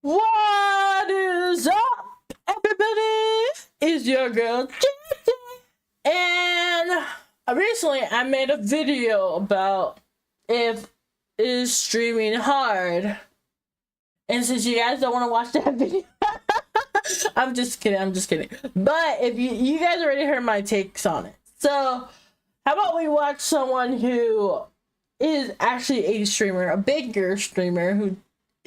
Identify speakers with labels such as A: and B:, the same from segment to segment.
A: What is up, everybody? It's your girl, J. And recently I made a video about if is streaming hard. And since you guys don't want to watch that video, I'm just kidding. But if you guys already heard my takes on it. So, how about we watch someone who is actually a streamer, a bigger streamer, who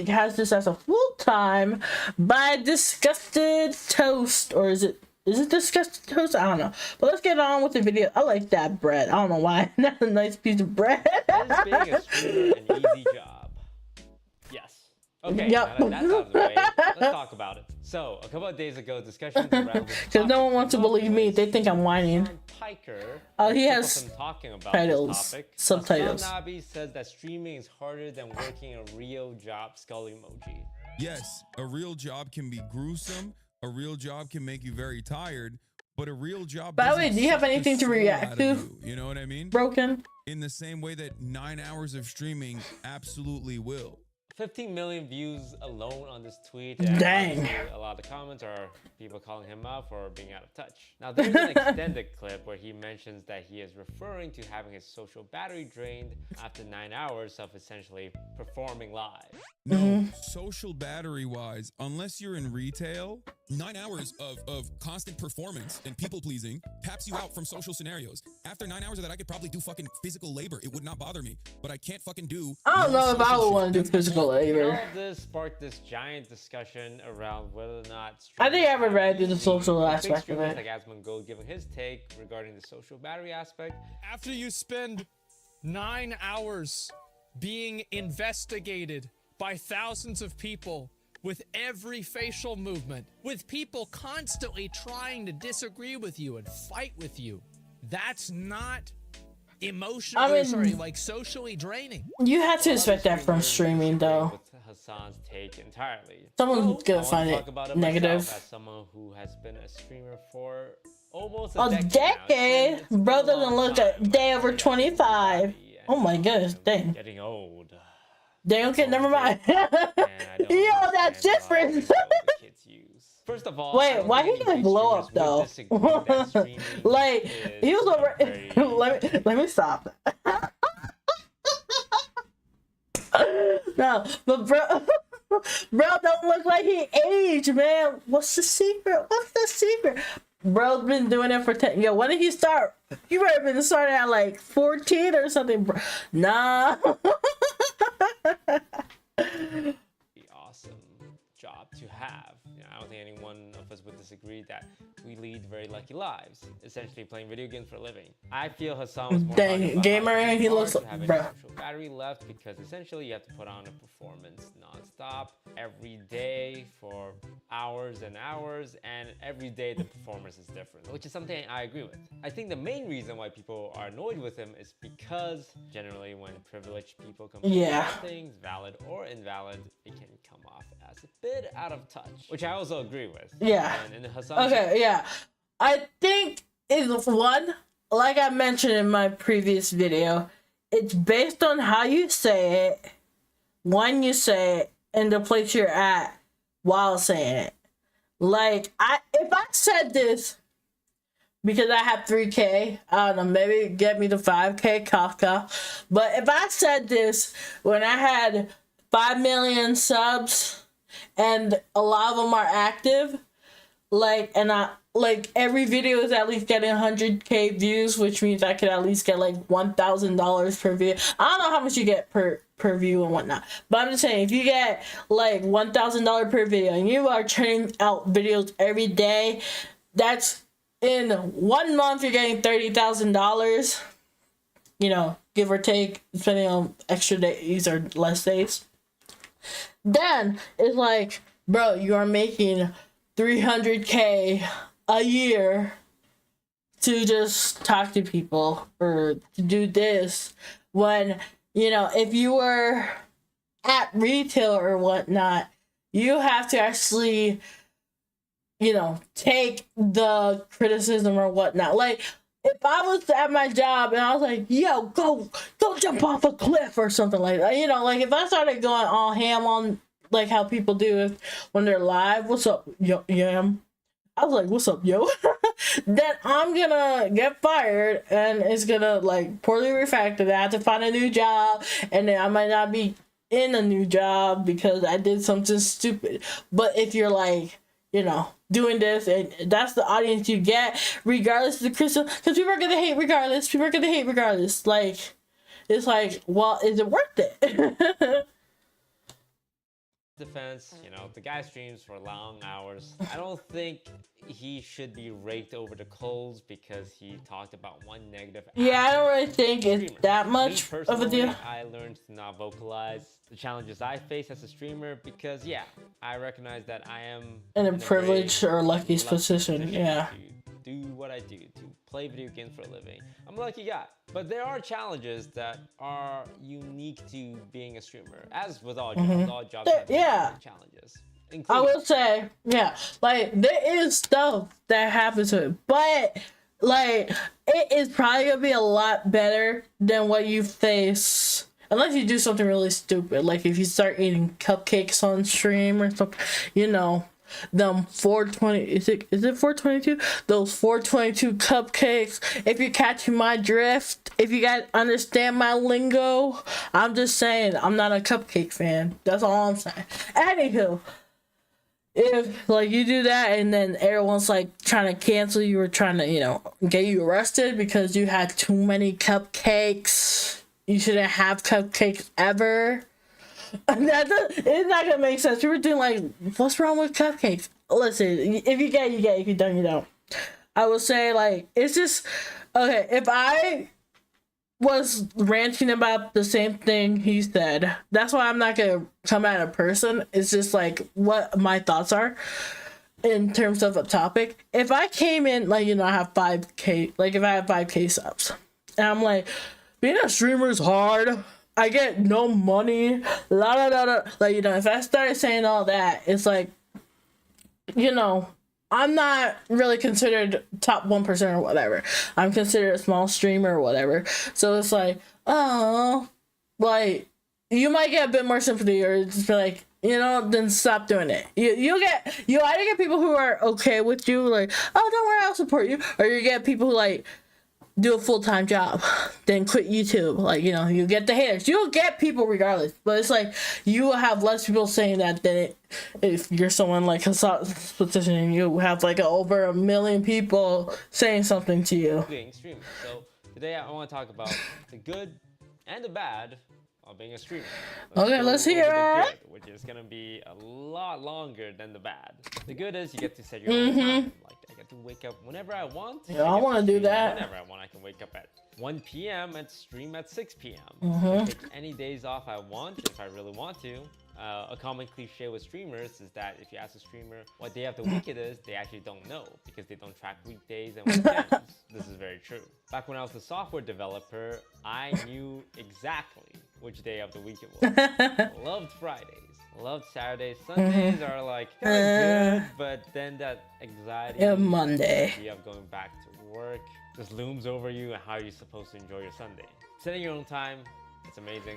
A: has this as a full-time by Disgusted Toast, or is it Disgusted Toast? I don't know. But let's get on with the video. I like that bread. I don't know why. Not a nice piece of bread.
B: Is being a streamer an easy job? Yes. Okay,
A: yep.
B: now that that's out of the way, let's talk about it. So, a couple of days ago, discussions around this
A: because no one wants to believe me. They think I'm whining.
B: Piker,
A: he has
B: talking about
A: titles,
B: this topic.
A: subtitles.
B: Nabi says that streaming is harder than working a real job. Skull emoji.
C: Yes, a real job can be gruesome. A real job can make you very tired. But a real job.
A: By the way, do you have anything to react to?
C: You know what I mean?
A: Broken.
C: In the same way that 9 hours of streaming absolutely will.
B: 15 million views alone on this tweet.
A: Dang.
B: A lot of comments are people calling him out for being out of touch. Now, there's an extended clip where he mentions that he is referring to having his social battery drained after 9 hours of essentially performing live.
C: No, social battery wise, unless you're in retail, 9 hours of constant performance and people pleasing taps you out from social scenarios. After 9 hours of that, I could probably do fucking physical labor. It would not bother me, but I can't fucking do.
A: I don't know if I would want to do physical labor.
B: All this sparked this giant discussion around whether or not.
A: I think I would rather do the social aspect of it.
B: Like Asmongold giving his take regarding the social battery aspect.
D: After you spend 9 hours being investigated by thousands of people with every facial movement, with people constantly trying to disagree with you and fight with you, that's not emotionally, like socially draining.
A: You have to expect that from streaming, though.
B: With Hassan's take entirely.
A: Someone's gonna find it negative.
B: As someone who has been a streamer for almost
A: a
B: decade.
A: Bro doesn't look a day over 25. Oh my goodness, dang.
B: Getting old.
A: Dang, okay, never mind. Yo, that's different.
B: First of all,
A: wait, why he gonna blow up though? Like he was over. let me stop. No, but bro don't look like he aged, man. What's the secret? Bro's been doing it for 10. Yo, when did he start? He might have been starting at like 14 or something, bro. Nah.
B: Awesome job to have. You know, I don't think anyone of us would disagree that we lead very lucky lives, essentially playing video games for a living. I feel Hassan was more
A: gamer. He looks
B: like bro. Battery left because essentially you have to put on a performance non-stop every day for hours and hours, and every day the performance is different, which is something I agree with. I think the main reason why people are annoyed with him is because generally when privileged people come to things, valid or invalid, it can come off as a bit out of touch, which I also agree with.
A: Yeah.
B: And in Hassan's
A: I think it's one, like I mentioned in my previous video, it's based on how you say it, when you say it, and the place you're at while saying it. Like, if I said this because I have 3K, I don't know, maybe get me to 5K, Kafka. But if I said this when I had 5 million subs and a lot of them are active, like every video is at least getting 100K views, which means I could at least get like $1,000 per view. I don't know how much you get per view and whatnot, but I'm just saying, if you get like $1,000 per video and you are churning out videos every day, that's in 1 month you're getting $30,000, you know, give or take, depending on extra days or less days. Then it's like, bro, you are making 300K a year to just talk to people or to do this, when, you know, if you were at retail or whatnot, you have to actually, you know, take the criticism or whatnot. Like, if I was at my job and I was like, yo, go jump off a cliff or something like that, you know, like if I started going all ham on like how people do when they're live. What's up, yo, yam? I was like, what's up, yo? Then I'm gonna get fired and it's gonna like poorly refactor. I have to find a new job, and then I might not be in a new job because I did something stupid. But if you're like, you know, doing this, and that's the audience you get, regardless of the criticism, because people are gonna hate regardless. People are gonna hate regardless. Like, it's like, well, is it worth it?
B: Defense, you know, the guy streams for long hours. I don't think he should be raked over the coals because he talked about one negative
A: Yeah, I don't really think it's
B: streamer.
A: that
B: Me
A: much of a
B: personally,
A: deal.
B: I learned to not vocalize the challenges I face as a streamer because, yeah, I recognize that I am
A: In a
B: very
A: privileged or lucky
B: lucky
A: position, yeah.
B: to do what I do, to play video games for a living. I'm a lucky guy. But there are challenges that are unique to being a streamer. As with all jobs, all jobs have
A: Yeah.
B: challenges.
A: I
B: Including
A: will say, yeah, like there is stuff that happens to it, but like it is probably gonna be a lot better than what you face. Unless you do something really stupid, like if you start eating cupcakes on stream or something, you know, them 420, is it 422? Those 422 cupcakes. If you're catching my drift, if you guys understand my lingo, I'm just saying I'm not a cupcake fan. That's all I'm saying. Anywho, if like you do that and then everyone's like trying to cancel you or trying to, you know, get you arrested because you had too many cupcakes, you shouldn't have cupcakes ever. It's not gonna make sense. We were doing like, what's wrong with cupcakes? Listen, if you get, you get. If you don't, you don't. I would say like it's just okay. If I was ranting about the same thing he said, that's why I'm not gonna come at a person. It's just like what my thoughts are in terms of a topic. If I came in like, you know, I have 5K, like if I have 5K subs, and I'm like, being a streamer is hard. I get no money, la la la la. Like, you know, if I started saying all that, it's like, you know, I'm not really considered top 1% or whatever. I'm considered a small streamer or whatever. So it's like, oh, like, you might get a bit more sympathy or just be like, you know, then stop doing it. You either get people who are okay with you, like, oh, don't worry, I'll support you, or you get people who like do a full-time job, then quit YouTube. Like, you know, you get the haters. You'll get people regardless, but it's like you will have less people saying that than if you're someone like Hasan's position and you have like over 1 million people saying something to you.
B: being streamers. So today I want to talk about the good and the bad of being a streamer.
A: Okay, let's
B: go
A: hear
B: over the
A: it.
B: good, which is gonna be a lot longer than the bad. The good is you get to set your own time. Like I get to wake up whenever I want.
A: Yeah, I want to do that.
B: Whenever I want, I can wake up at 1 p.m. and stream at 6 p.m. I can take any days off I want if I really want to. A common cliche with streamers is that if you ask a streamer what day of the week it is, they actually don't know because they don't track weekdays and weekends. This is very true. Back when I was a software developer, I knew exactly which day of the week it was. Loved Fridays. Loved Saturdays. Sundays are like kinda good, but then that anxiety
A: Yeah, Monday.
B: idea of going back to work just looms over you, and how you're supposed to enjoy your Sunday. Setting your own time, it's amazing.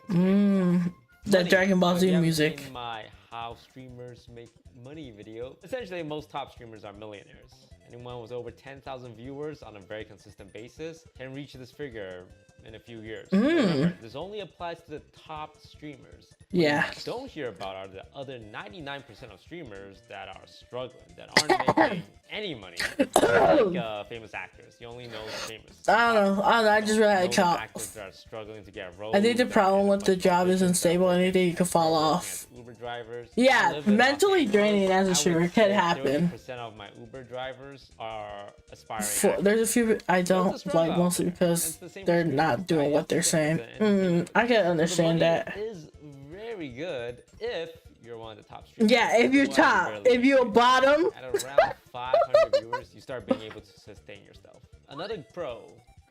B: It's amazing.
A: That
B: Money.
A: Dragon Ball
B: So if
A: Z
B: you haven't
A: music.
B: seen my how streamers make money video. Essentially, most top streamers are millionaires. Anyone with over 10,000 viewers on a very consistent basis can reach this figure in a few years. Remember, this only applies to the top streamers.
A: Yeah.
B: What you don't hear about are the other 99% of streamers that are struggling, that aren't making any money. Like famous actors. You only know the famous.
A: I don't know. I just really had a
B: Those
A: cough.
B: actors that are struggling to get roles.
A: I think the problem with the job is unstable. Anything you can fall off.
B: Uber drivers.
A: Yeah,
B: I live in Los
A: mentally
B: Angeles.
A: draining as a
B: I would
A: streamer
B: say
A: can happen.
B: 30% of my Uber drivers are aspiring actors.
A: There's a few I don't
B: It's a
A: like,
B: struggle.
A: mostly because
B: It's the same
A: they're
B: for
A: not
B: streamers.
A: doing
B: I
A: what
B: have
A: they're
B: to
A: saying.
B: focus on entertainment.
A: I can
B: The
A: understand
B: money
A: that.
B: is very good if you're one of the top streamers.
A: Yeah, if you're
B: Otherwise,
A: top.
B: barely
A: If you're
B: make it.
A: bottom,
B: At around 500 viewers, you start being able to sustain yourself. Another pro,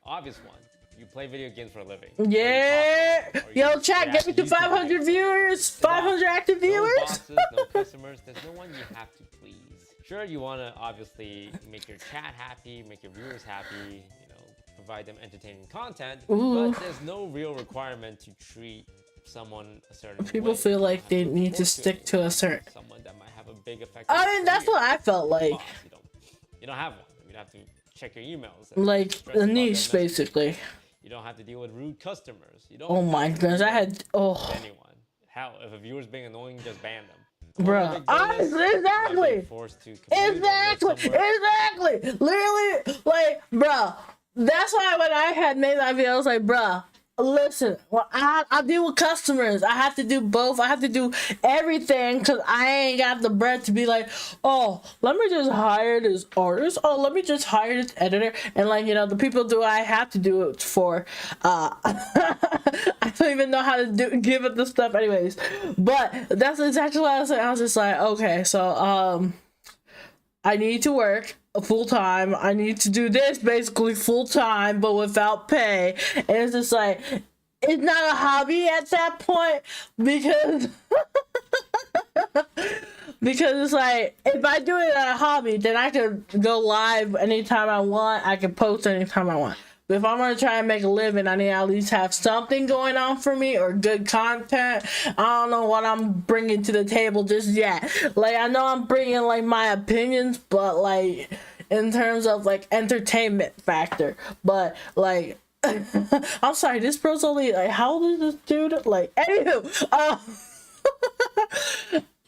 B: obvious one, you play video games for a living. Or you
A: yeah.
B: talk about it, or you
A: Yo, chat,
B: react
A: get me to
B: YouTube
A: 500
B: videos.
A: viewers, 500 active
B: No
A: viewers.
B: bosses, no customers. There's no one you have to please. Sure, you want to obviously make your chat happy, make your viewers happy, you know, provide them entertaining content,
A: Ooh.
B: but there's no real requirement to treat someone a certain
A: People
B: way.
A: feel
B: You
A: like
B: don't
A: they
B: have
A: need to
B: report
A: stick to a
B: anyone,
A: certain.
B: someone that might have a big effect.
A: I
B: on
A: mean,
B: your
A: that's
B: career.
A: what I felt like.
B: Boss, you don't have one. You don't have to check your emails. And
A: Like
B: stress
A: the
B: about their
A: niche,
B: messages.
A: basically.
B: You don't have to deal with rude customers. You don't
A: Oh my
B: have to
A: goodness, I
B: deal
A: had
B: with anyone. Hell, if a viewer's being annoying, just ban them.
A: bruh. Exactly.
B: Forced to commute or live
A: Exactly,
B: somewhere.
A: exactly. Literally, like, bruh. That's why when I had made that video, I was like, bruh, listen, well, I deal with customers. I have to do both. I have to do everything because I ain't got the bread to be like, oh, let me just hire this artist. Oh, let me just hire this editor. And like, you know, the people do I have to do it for. I don't even know how to give it the stuff anyways. But that's exactly what I was saying. I was just like, okay, so I need to work full time. I need to do this basically full time, but without pay. And it's just like, it's not a hobby at that point because because it's like, if I do it as a hobby, then I could go live anytime I want. I can post anytime I want. But if I'm gonna try and make a living, I need to at least have something going on for me or good content. I don't know what I'm bringing to the table just yet. Like, I know I'm bringing like my opinions, but like in terms of like entertainment factor. But like, I'm sorry, this bro's only like, how old is this dude? Like, anywho,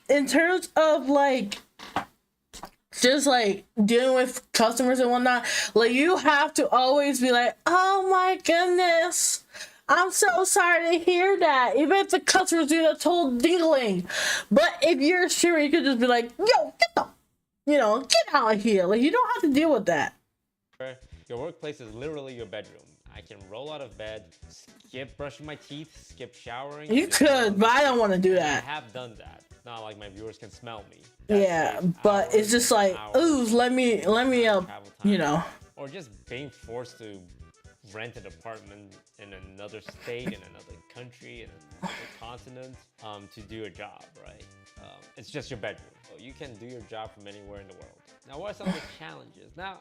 A: in terms of like just like dealing with customers and whatnot, like you have to always be like, oh my goodness, I'm so sorry to hear that, even if the customers do the total dealing. But if you're a streamer, you could just be like, yo, get out of here. Like, you don't have to deal with that.
B: Your workplace is literally your bedroom. I can roll out of bed, skip brushing my teeth, skip showering.
A: You could, but I don't want to do
B: I
A: that.
B: have done that. Not like my viewers can smell me.
A: Yeah, but it's just like, ooh, let me you know.
B: Or just being forced to rent an apartment in another state, in another country, in another continent, to do a job, right? It's just your bedroom. So you can do your job from anywhere in the world. Now, what are some of the challenges? Now,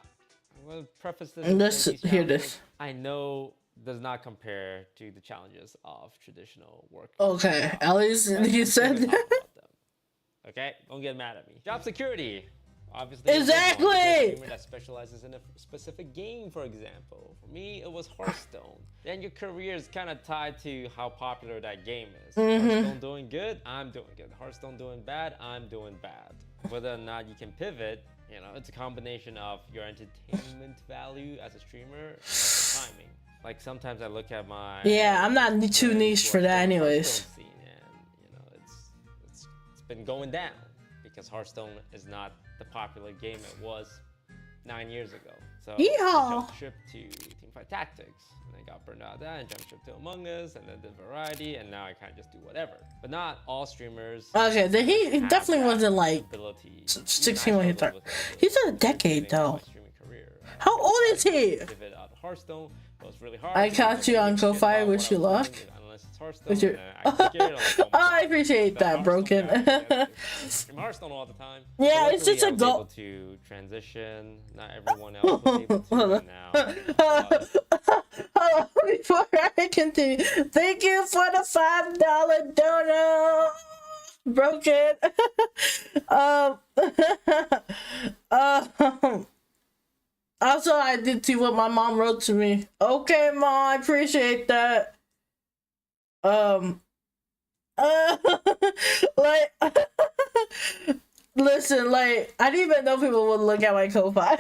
B: I'm going to preface this.
A: Let's hear this.
B: I know does not compare to the challenges of traditional work.
A: Okay, at least you said that.
B: Okay, don't get mad at me. Job security. Obviously,
A: Exactly.
B: a streamer that specializes in a specific game, for example. For me, it was Hearthstone. Then your career is kind of tied to how popular that game is. Hearthstone doing good, I'm doing good. Hearthstone doing bad, I'm doing bad. Whether or not you can pivot, you know, it's a combination of your entertainment value as a streamer and also timing. Like sometimes I look at my
A: I'm not too niche for that anyways.
B: Scene and you know it's been going down because Hearthstone is not the popular game it was 9 years ago. So I jumped ship to Teamfight Tactics and I got burned out of that and jumped ship to Among Us and then did Variety and now I kind of just do whatever. But not all streamers.
A: Okay, then he definitely wasn't like
B: ability.
A: 16 when he started. He's in a decade though. How old is he?
B: Hearthstone was really hard.
A: I caught you on Ko-Fi, which you loved. Which you... I appreciate that, Broken.
B: Hearthstone all the time.
A: Yeah, it's just a goal.
B: To transition, not everyone else was able to now.
A: Before I continue, thank you for the $5 dono, Broken. Also, I did see what my mom wrote to me. Okay, Mom, I appreciate that. Like, listen, like, I didn't even know people would look at my Ko-Fi.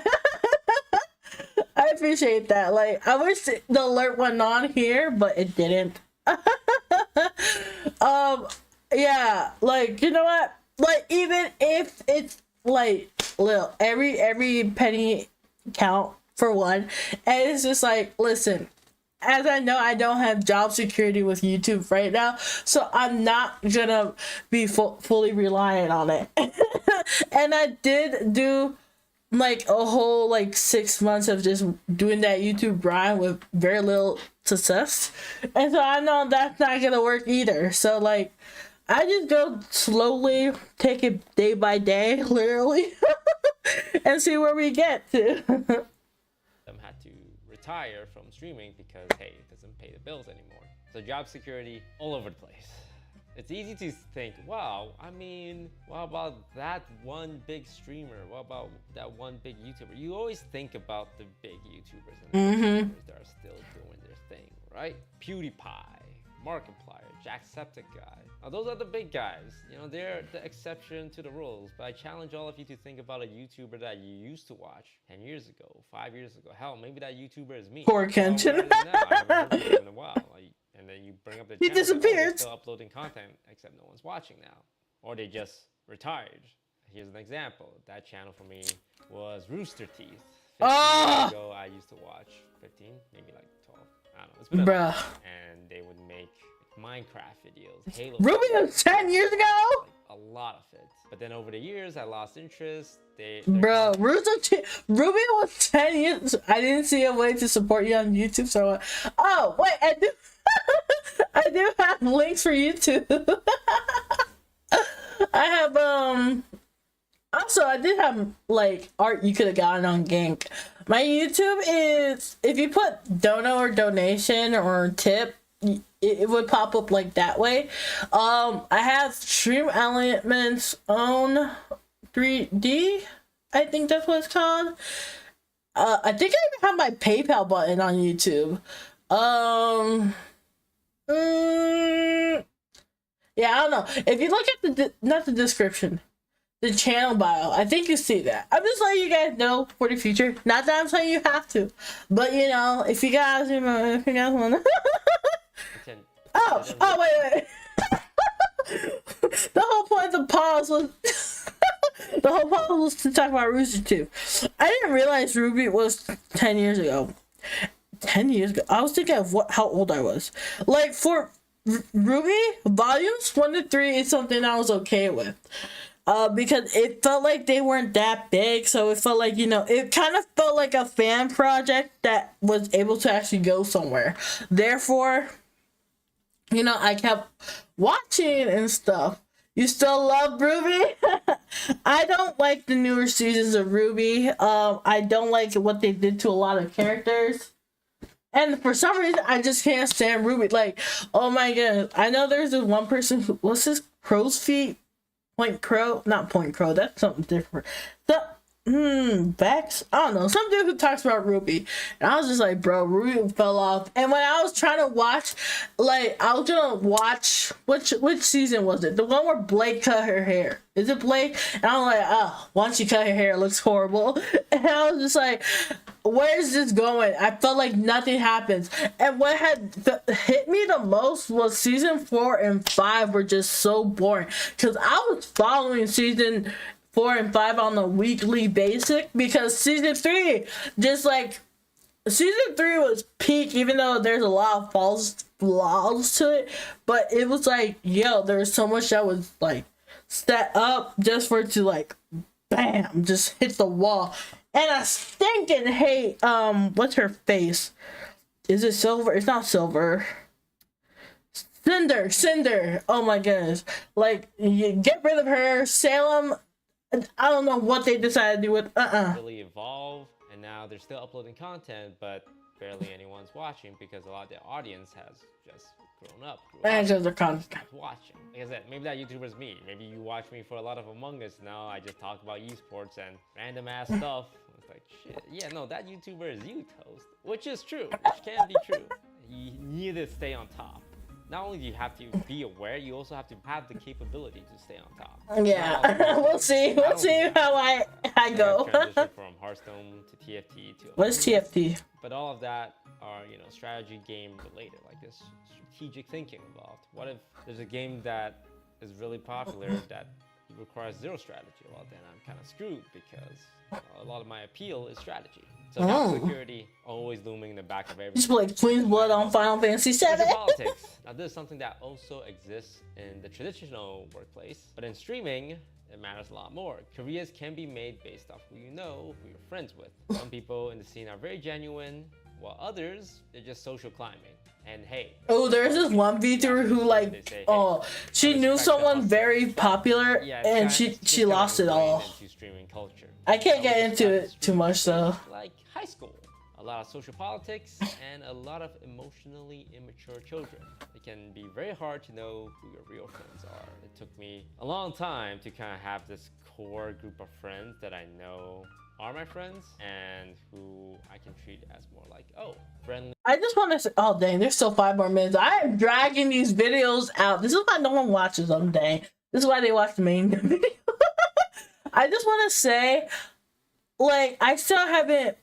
A: I appreciate that. Like, I wish the alert went on here, but it didn't. Yeah, like, you know what? Like, even if it's like little, every penny count for one, and it's just like, listen, as I know, I don't have job security with YouTube right now, so I'm not gonna be fully reliant on it. And I did do like a whole like 6 months of just doing that YouTube grind with very little success, and so I know that's not gonna work either. So like, I just go slowly, take it day by day, literally, and see where we get to.
B: Had to retire from streaming because hey, it doesn't pay the bills anymore. So job security all over the place. It's easy to think, wow, I mean, what about that one big streamer? What about that one big YouTuber? You always think about the big YouTubers and the big YouTubers that are still doing their thing, right? PewDiePie, Markiplier, Jacksepticeye. Now those are the big guys. You know, they're the exception to the rules. But I challenge all of you to think about a YouTuber that you used to watch 10 years ago, 5 years ago. Hell, maybe that YouTuber is me.
A: Poor Kenshin.
B: I haven't heard of him in a while. And then you bring up the channel,
A: disappeared.
B: they're still uploading content, except no one's watching now. Or they just retired. Here's an example. That channel for me was Rooster Teeth. 15 years ago, I used to watch 15, maybe like 12. I don't know. It's been a
A: Bruh.
B: while. And they would make Minecraft videos, Halo
A: Ruby
B: videos,
A: was 10 years ago?
B: like, a lot of it. But then over the years, I lost interest.
A: Bro, Ruby was 10 years. I didn't see a way to support you on YouTube, so I went, oh, wait, I do. I do have links for YouTube. I have also I did have like art you could have gotten on Gank. My YouTube is, if you put dono or donation or tip, it would pop up like that way. I have Stream Elements own 3D, I think that's what it's called. I think I even have my PayPal button on YouTube. Yeah, I don't know. If you look at the not the description, the channel bio, I think you see that. I'm just letting you guys know for the future. Not that I'm saying you have to, but you know, if you guys want to. Wait. The whole point of the pause was the whole pause was to talk about Rooster Teeth. I didn't realize Ruby was 10 years ago. 10 years ago, I was thinking of how old I was. Like for Ruby, volumes 1 to 3 is something I was okay with. Because it felt like they weren't that big, so it felt like, you know, it kind of felt like a fan project that was able to actually go somewhere. Therefore, you know, I kept watching and stuff. You still love Ruby? I don't like the newer seasons of Ruby. I don't like what they did to a lot of characters. And for some reason, I just can't stand Ruby. Like, oh my goodness. I know there's this one person who, what's his crow's feet? Point Crow? Not Point Crow. That's something different. Vex? I don't know. Some dude who talks about Ruby. And I was just like, bro, Ruby fell off. And when I was trying to watch, like, I was gonna watch, which season was it? The one where Blake cut her hair. Is it Blake? And I'm like, oh, once you cut her hair, it looks horrible. And I was just like, where is this going? I felt like nothing happens. And what had hit me the most was season 4 and 5 were just so boring. Because I was following season 4 and 5 on a weekly basis, because season 3 just like season 3 was peak, even though there's a lot of flaws to it, but it was like, yo, there's so much that was like set up just for it to like bam just hit the wall. And I stinking hate what's her face, is it Silver? It's not Silver. Cinder. Oh my goodness, like, you get rid of her. Salem, I don't know what they decided to do with
B: really evolve, and now they're still uploading content, but barely anyone's watching because a lot of their audience has just grown up. Watching. Like I said, maybe that YouTuber is me. Maybe you watch me for a lot of Among Us now. I just talk about esports and random ass stuff. It's like, shit, yeah, no, that YouTuber is you, Toast. Which is true, which can be true. You need to stay on top. Not only do you have to be aware, you also have to have the capability to stay on top.
A: Yeah, we'll see how I go.
B: Transition from Hearthstone to TFT to
A: what is TFT?
B: But all of that are, you know, strategy game related, like this strategic thinking involved. What if there's a game that is really popular that requires zero strategy? Well, then I'm kind of screwed because a lot of my appeal is strategy. So job security always looming in the back of every.
A: Just like Queen's Blood on Final Fantasy VII.
B: Politics. Now this is something that also exists in the traditional workplace, but in streaming, it matters a lot more. Careers can be made based off who you know, who you're friends with. Some people in the scene are very genuine, while others, they're just social climbing. And hey.
A: Oh, there's this one VTuber who like, say, hey, she knew someone very popular, and she lost it all.
B: Into streaming culture.
A: I can't get into it too much though.
B: Like high school. a lot of social politics, and a lot of emotionally immature children. It can be very hard to know who your real friends are. It took me a long time to kind of have this core group of friends that I know are my friends and who I can treat as more like, oh, friendly.
A: I just want to say, oh dang, there's still 5 more minutes. I am dragging these videos out. This is why no one watches them, dang. This is why they watch the main video. I just want to say, like, I still haven't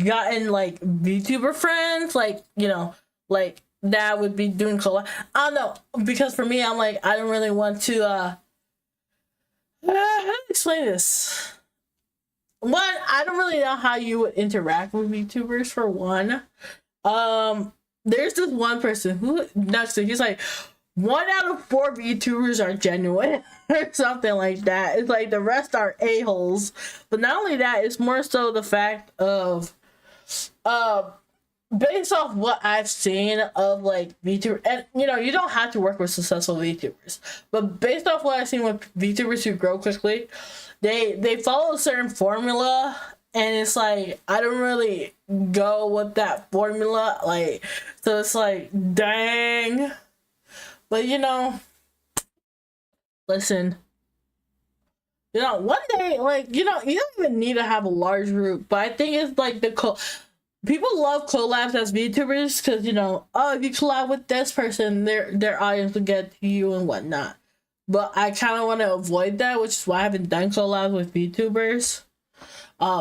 A: gotten like VTuber friends, like, you know, like that would be doing collab. I don't know, because for me, I'm like, I don't really want to how do I explain this? One, I don't really know how you would interact with VTubers for one. There's this one person who next to he's like 1 out of 4 VTubers are genuine or something like that. It's like the rest are a-holes. But not only that, it's more so the fact of based off what I've seen of like VTubers, and you know, you don't have to work with successful VTubers, but based off what I've seen with VTubers who grow quickly, they follow a certain formula, and it's like I don't really go with that formula, like, so it's like dang. But you know, listen, you know, one day, like, you know, you don't even need to have a large group, but I think it's like people love collabs as VTubers because, you know, oh, if you collab with this person, their audience will get to you and whatnot. But I kind of want to avoid that, which is why I haven't done collabs with VTubers.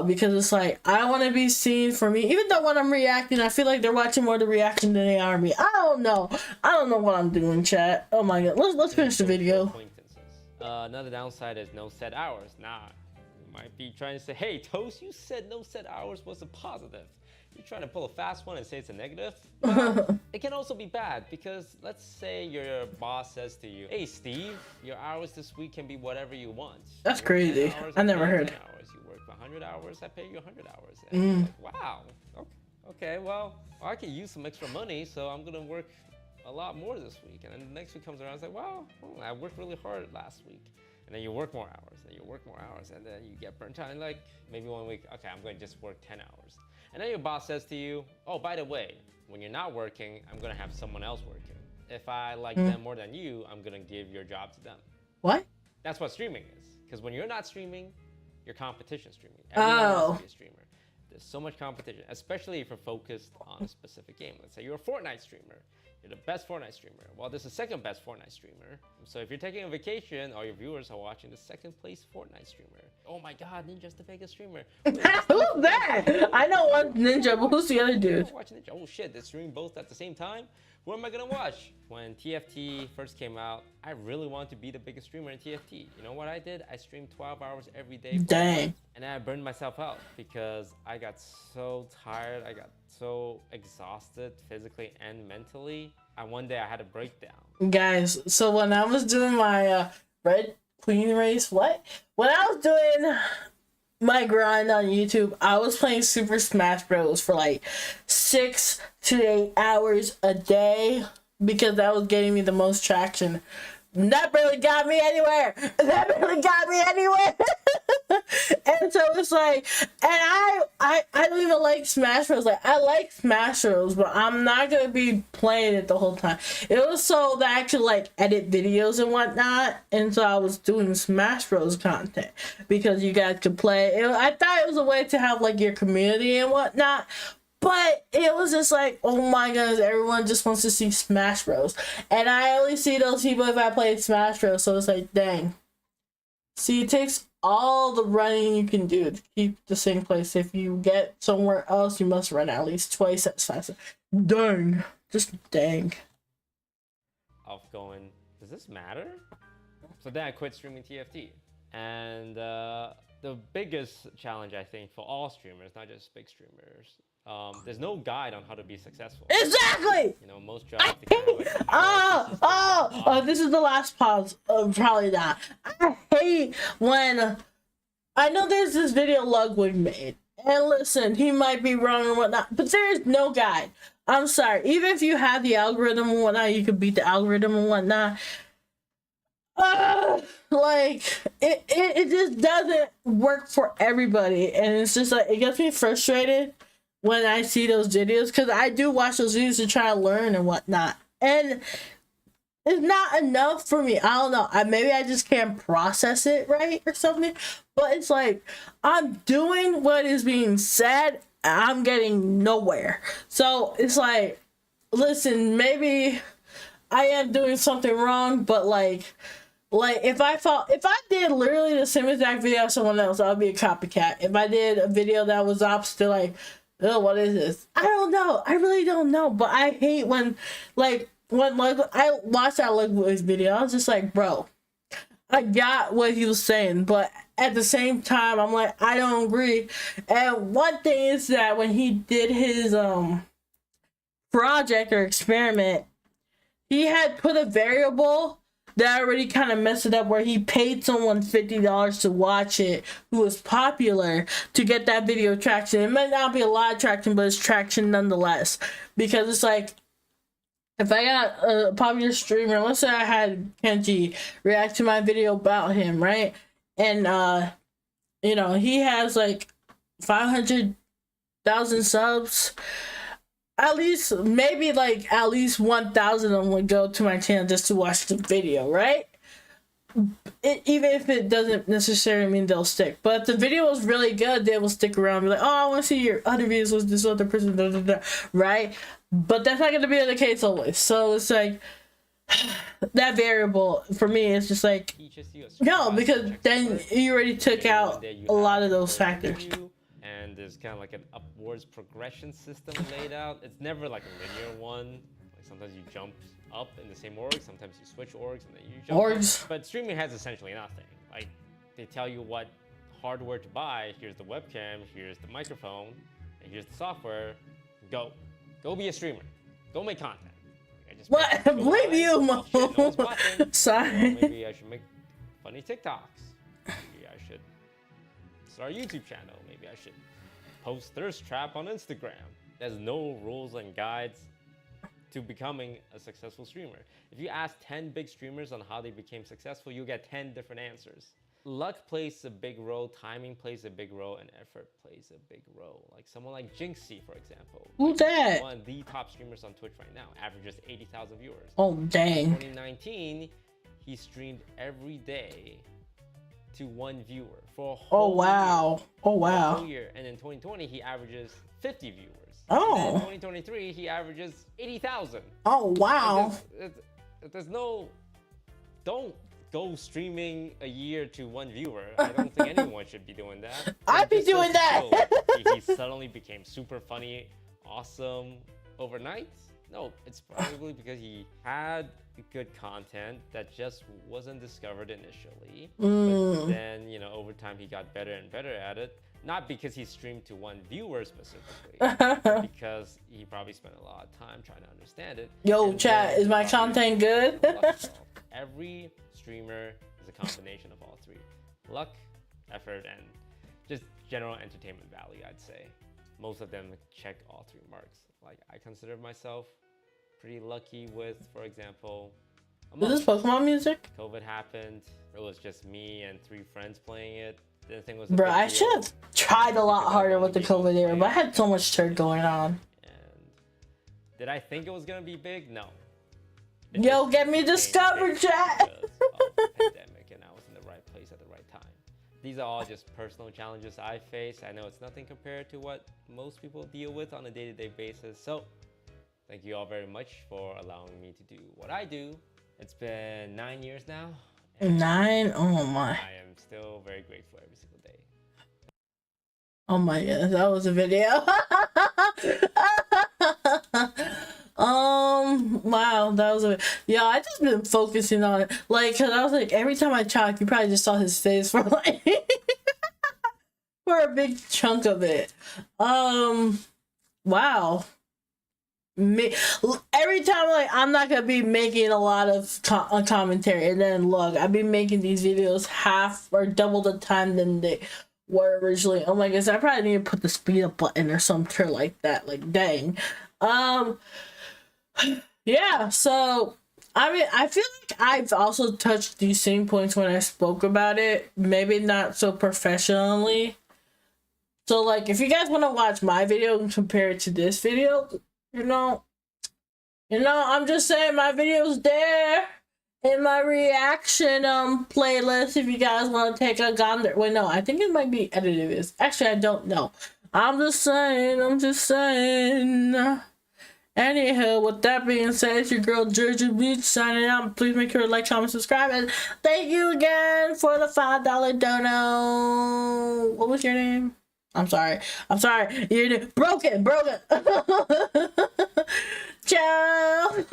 A: Because it's like, I want to be seen for me. Even though when I'm reacting, I feel like they're watching more the reaction than they are me. I don't know what I'm doing, chat. Oh my god. Let's finish the video.
B: Another downside is no set hours. Nah, you might be trying to say, hey, Toast, you said no set hours was a positive. You're trying to pull a fast one and say it's a negative? Well, it can also be bad because let's say your boss says to you, hey, Steve, your hours this week can be whatever you want.
A: That's crazy. I never heard.
B: Hours. You work 100 hours, I pay you 100 hours. And you're like, wow, okay, well, I can use some extra money, so I'm going to work a lot more this week. And then the next week comes around, it's like, well, I worked really hard last week. And then you work more hours, and you work more hours, and then you get burnt out. And like, maybe one week, okay, I'm going to just work 10 hours. And then your boss says to you, oh, by the way, when you're not working, I'm going to have someone else working. If I like them more than you, I'm going to give your job to them.
A: What?
B: That's what streaming is. Because when you're not streaming, you're competition streaming. Everyone wants to be a streamer. There's so much competition, especially if you're focused on a specific game. Let's say you're a Fortnite streamer. You're the best Fortnite streamer. Well, there's a second best Fortnite streamer. So if you're taking a vacation, all your viewers are watching the second place Fortnite streamer. Oh my god, Ninja's the biggest streamer.
A: Who's that? I know one Ninja, but who's the other dude?
B: Watching Ninja. Oh shit, they're streaming both at the same time? Who am I gonna watch? When TFT first came out, I really wanted to be the biggest streamer in TFT. You know what I did? I streamed 12 hours every day.
A: Dang.
B: And I burned myself out because I got so tired. I got so exhausted physically and mentally. And one day I had a breakdown.
A: Guys, so when I was doing my Red Queen race, when I was doing my grind on YouTube, I was playing Super Smash Bros. For like 6 to 8 hours a day because that was getting me the most traction. That barely got me anywhere. And so it's like, and I don't even like Smash Bros. Like, I like Smash Bros, but I'm not gonna be playing it the whole time. It was so that I could like edit videos and whatnot, and so I was doing Smash Bros content because you guys could play. I thought it was a way to have like your community and whatnot. But it was just like, oh my goodness, everyone just wants to see Smash Bros. And I only see those people if I play Smash Bros. So it's like, dang. See, it takes all the running you can do to keep the same place. If you get somewhere else, you must run at least twice as fast. Dang. Just dang.
B: Of going, does this matter? So then I quit streaming TFT. And the biggest challenge, I think, for all streamers, not just big streamers, there's no guide on how to be successful.
A: Exactly.
B: You know, most jobs.
A: This is the last pause. Probably not. I hate when I know there's this video Ludwig made, and listen, he might be wrong and whatnot, but there is no guide. I'm sorry. Even if you have the algorithm and whatnot, you could beat the algorithm and whatnot. Like it just doesn't work for everybody, and it's just like it gets me frustrated. when I see those videos, because I do watch those videos to try to learn and whatnot. And it's not enough for me. I don't know. Maybe I just can't process it right or something. But it's like, I'm doing what is being said. I'm getting nowhere. So it's like, listen, maybe I am doing something wrong, but like if I did literally the same exact video as someone else, I would be a copycat. If I did a video that was opposite, like, oh, what is this? I don't know. I really don't know. But I hate when I watched that Ludwig's video, I was just like, bro, I got what he was saying, but at the same time, I'm like, I don't agree. And one thing is that when he did his project or experiment, he had put a variable that already kind of messed it up, where he paid someone $50 to watch it who was popular to get that video traction. It might not be a lot of traction, but it's traction nonetheless. Because it's like, if I got a popular streamer, let's say I had Kenji react to my video about him, right? And you know, he has like 500,000 subs. At least 1,000 of them would go to my channel just to watch the video, right? Even if it doesn't necessarily mean they'll stick. But if the video was really good, they will stick around and be like, oh, I want to see your other videos with this other person, da, da, da, right? But that's not going to be the case always. So it's like, that variable for me is just like, no, because then you already took out a lot of those factors.
B: And there's kind of like an upwards progression system laid out. It's never like a linear one. Like sometimes you jump up in the same org, sometimes you switch orgs, and then you jump up. But streaming has essentially nothing. Like, they tell you what hardware to buy. Here's the webcam, here's the microphone, and here's the software. Go be a streamer. Go make content.
A: What? Believe you, Mo. Sorry.
B: Maybe I should make funny TikToks. Maybe I should start a YouTube channel. Maybe I should post Thirst Trap on Instagram. There's no rules and guides to becoming a successful streamer. If you ask 10 big streamers on how they became successful, you'll get 10 different answers. Luck plays a big role, timing plays a big role, and effort plays a big role. Like someone like Jinxie, for example.
A: Who's that?
B: One of the top streamers on Twitch right now, averages 80,000 viewers.
A: Oh, dang.
B: In 2019, he streamed every day to one viewer for a whole year.
A: Oh, wow.
B: For a whole year. And in 2020, he averages 50 viewers.
A: Oh.
B: And in 2023, he averages 80,000.
A: Oh, wow.
B: There's no... Don't go streaming a year to one viewer. I don't think anyone should be doing that.
A: I'd be doing that.
B: He suddenly became super funny, awesome overnight. No, it's probably because he had good content that just wasn't discovered initially. But then, you know, over time he got better and better at it. Not because he streamed to one viewer specifically, but because he probably spent a lot of time trying to understand it.
A: Yo, chat, is my content good?
B: Every streamer is a combination of all three. Luck, effort, and just general entertainment value, I'd say. Most of them check all three marks. Like, I consider myself pretty lucky with, for example,
A: Is this Pokemon music?
B: COVID happened. It was just me and 3 friends playing it. The thing was,
A: bro, I should have tried a lot harder with the COVID era, but I had so much shit going on.
B: And did I think it was gonna be big? No.
A: Yo, get me discovered, chat.
B: Pandemic, and I was in the right place at the right time. These are all just personal challenges I face. I know it's nothing compared to what most people deal with on a day-to-day basis. So, thank you all very much for allowing me to do what I do. It's been 9 years now.
A: 9? Oh my.
B: I am still very grateful every single day.
A: Oh my god, that was a video. Wow, that was a... Yeah, I just been focusing on it. Like, cause I was like, every time I talk, you probably just saw his face for like... for a big chunk of it. Wow. Every time, like, I'm not gonna be making a lot of commentary, and then look, I've been making these videos half or double the time than they were originally. Oh my goodness, I probably need to put the speed up button or something like that. Like, dang. Yeah, so I mean, I feel like I've also touched these same points when I spoke about it, maybe not so professionally, So like, if you guys want to watch my video and compare it to this video, I'm just saying my video's there in my reaction playlist. If you guys want to take a gander, wait, no, I think it might be edited. This actually, I don't know. I'm just saying. Anywho, with that being said, it's your girl Georgia Beach signing out. Please make sure to like, comment, subscribe, and thank you again for the $5 dono. What was your name? I'm sorry. You're broken. Ciao.